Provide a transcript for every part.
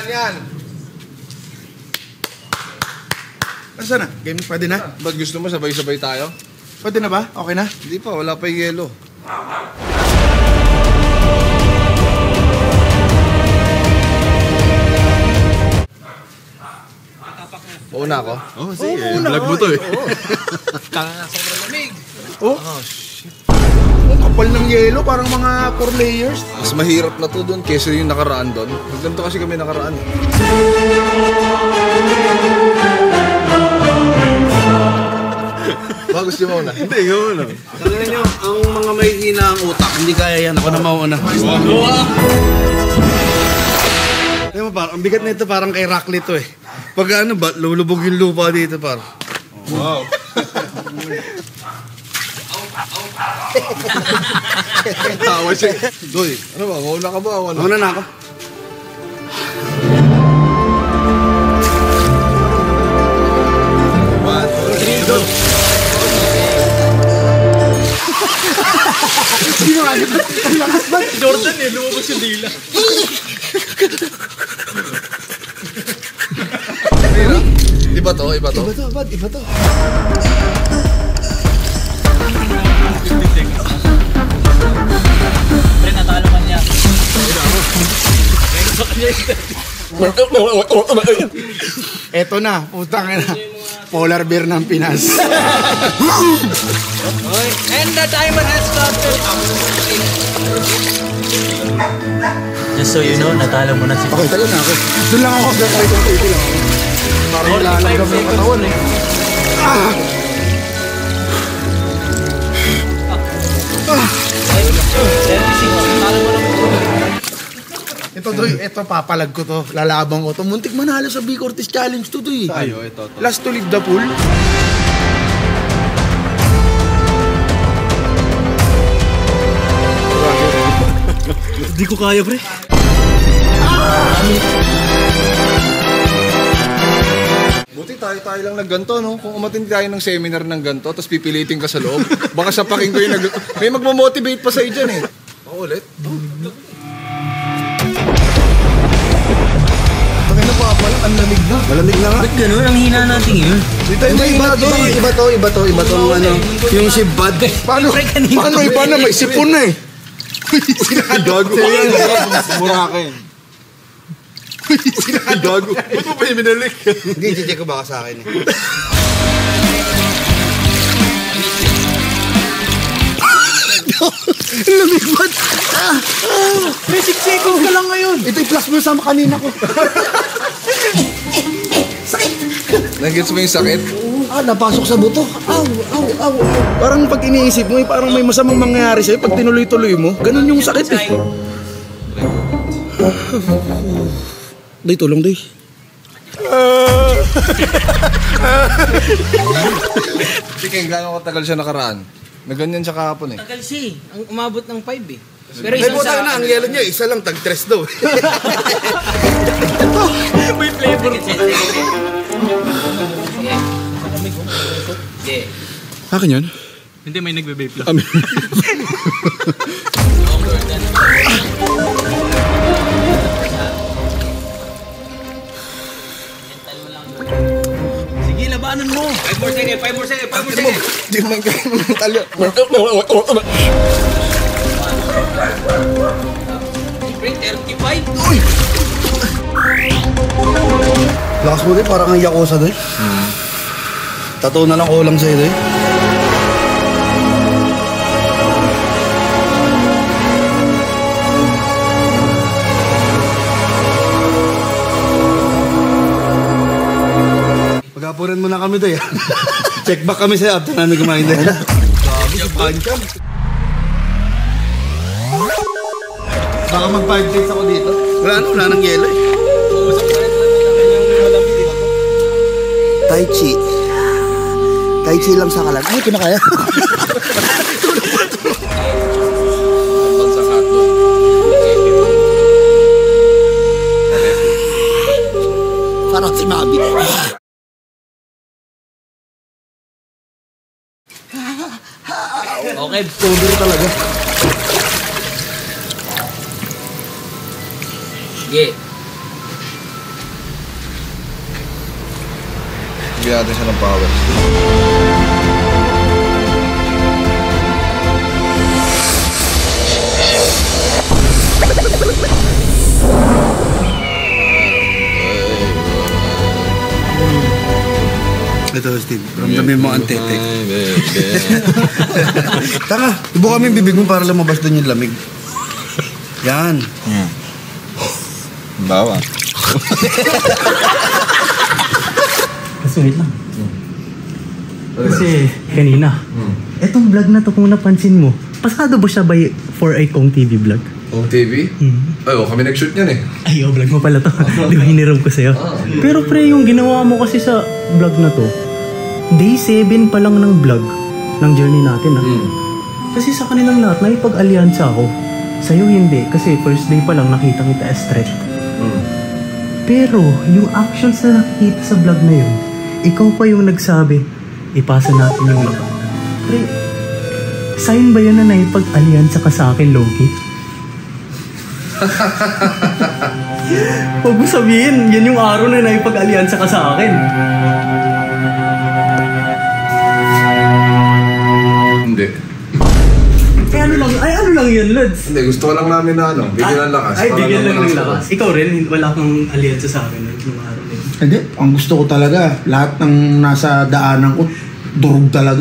Yan. Asa na? Game pwede na? Ba't gusto mo sabay-sabay tayo? Pwede na ba? Okay na? Hindi pa, wala pa yung yelo. Mauna ako? Oo, sige. Vlog mo to eh. Sobrang lamig. Oh, shit. Ang kapal ng yelo, parang mga 4 layers. Mas mahirap na to doon kesa yung nakaraan doon. Ganito kasi kami nakaraan. Ba, gusto mo na? Hindi, gawin na. Sabi nyo, ang mga may hina ang utak, hindi kaya yan. Ako na mauna. Alam mo par, ang bigat na ito parang kay Rackley to eh. Pag ano ba, lulubog yung lupa dito par. Wow. Tawa siya. Doy, ano ba? Mauna ka ba? Mauna na ako. Sino nga yun? Ang lakas ba? Jordan eh, lumabas yung dila. Iba to, iba to. Iba to. Pre, natalo man niya. Eto na, putang ina. Polar bear ng Pinas. And the timer has started. Just so you know, natalo mo na si... Okay, talo na ako. Doon lang ako, kahit yung titi lang ako. Parang nilalanggam ng katawan eh. Ito Doy, ito papalag ko to, lalabang ko to. Muntik manalo sa B Cortez Challenge to Doy. Ayo, ito. Last to leave the pool. Hindi ko kaya, pre. Buti tayo lang nagganto, no? Kung umatin tayo ng seminar ng ganto, tapos pipilitin ka sa loob, baka sa paking ko yung may magmamotivate pa sa'yo dyan eh. Ako ulit. Ano pa pala, ang lamig na. Malamig na nga. Ba't gano'n? Ang hina natin yun. Dito yung iba to, ano, yung si Bud. Paano iba na, may sipon na eh. Gago. Murakin. Gago. Ba't mo pa yung binalik? Hindi, check ko baka sa akin eh. Lamig ba't? 6 seconds ka lang ngayon. Ito i-plus mo sama kanina ko. Nag-gets mo yung sakit? Napasok sa buto. Aw. Parang pag iniisip mo, parang may masamang mangyayari sa'yo pag tinuloy-tuloy mo. Ganun yung sakit eh. Day, tulong day. Sige, gano'ng katagal siya nakaraan? Naganyan siya kahapon eh. Tagal siya eh. Ang umabot ng 5 eh. Pero May buta na, ang yelo niya, isa lang, tag-tres daw. may flavor pa. Akin yun? Hindi, may nagbe-vape lang. Sige, labanan mo. 5 more seconds. Di man kayo ng talo. Bring 35. Uy! Lakas mo din, parang ang Yakuza doy. Tattoo na lang kulang sa'yo doy. Pag-apurin mo na kami doy. Check back kami sa'yo after namin kumain doy. Baka mag-5 days ako dito. Wala nang yelo eh. Tai Chi lang sa kalan. Ay, kinakaya. Parang si Mabi. Okay, Tuloy talaga. Sige. Bigyan natin siya ng power. Ito, Steve. Ramdamin mo ang tete. Tanga, ibo kami yung bibig mo para lumabas doon yung lamig. Yan. Bawa. Kasi wait lang. Kasi kanina, etong vlog na to kung napansin mo, pasado ba siya by 4i Kong TV vlog? Kong TV? Ay, kami nag-shoot yan eh. Ay, vlog mo pala to. Di ba hiniram ko sa'yo? Pero pre, yung ginawa mo kasi sa vlog na to, day 7 pa lang ng vlog ng journey natin Kasi sa kanilang lahat, naipag-alyansa ako. Sa'yo hindi, kasi first day pa lang nakita kita as threat. Pero, yung actions na nakikita sa vlog na yun, ikaw pa yung nagsabi, ipasa natin yung laban. Pre, sign ba yan na naipag-alyansa ka sa akin, Loki? Huwag mo sabihin, yan yung araw na naipag-alyansa ka sa akin. Hindi. Ano lang yun, Lods? Hindi, gusto ko lang namin na bigyan ng lakas. Ay, Para bigyan lang naman ng sa- lakas. Ikaw rin, wala kang alyansa sa akin nung araw na yun. Hindi, ang gusto ko talaga, lahat ng nasa daanan ko, durog talaga.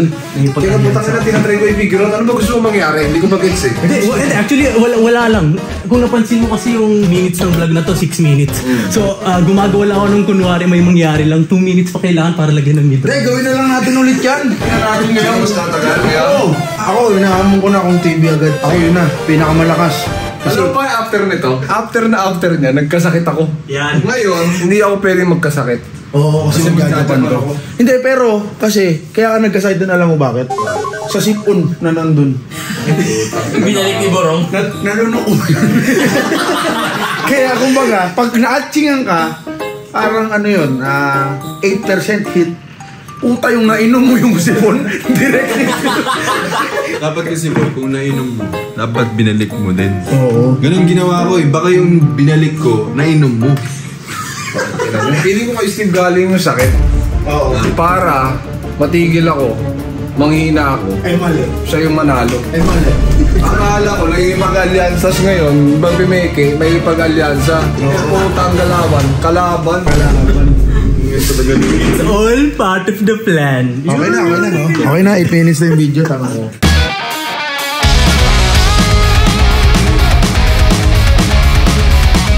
Kaya putang na tinatry ko yung figure out. Ano ba gusto mo mangyari? Hindi ko mag-gets eh. Hindi, actually, wala lang. Kung napansin mo kasi yung minutes ng vlog na to, 6 minutes. So, gumagawa lang ako nung kunwari may mangyari lang. 2 minutes pa kailangan para lagyan ng mid-roll. Hindi, gawin na lang natin ulit yan. Tingnan natin ngayon. Mas tatagal kaya. Oo. Ako, inahamon ko na akong TV agad. Ako yun na, pinakamalakas. Ano pa yung after nito? After niya, nagkasakit ako. Yan. Ngayon, hindi ako pwedeng magkasakit. Oo, kasi magagapan to. ako. Hindi, pero kasi, kaya ka nagka-side doon, alam mo bakit? Sa sipon na nandun. Binalik ni Borong. Nalunok ko yun. Kaya kumbaga, pag naatsingan ka, parang ano yun, 8% hit. Puta yung nainom mo yung sipon, directly. Dapat kasi boy, kung nainom mo, dapat binalik mo din. Oo. Ganun ginawa ko eh. Baka yung binalik ko, nainom mo. Feeling ko kay Steve galing yung sakit. Oo. Para matigil ako, manghina ako, Ay mali. siya yung manalo. Ay mali. Akala ko, naging pag-alyansas ngayon, ibang pimeke, may pag-alyansa. Puta ang galawan, kalaban. It's all part of the plan. Okay na, no? Okay na, i-finish na yung video, tama ko.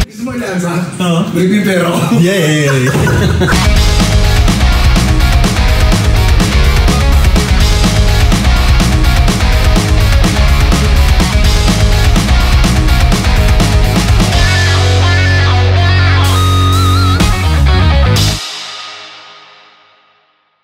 Gusto mo alyansa? Oo. May pero. Yeah.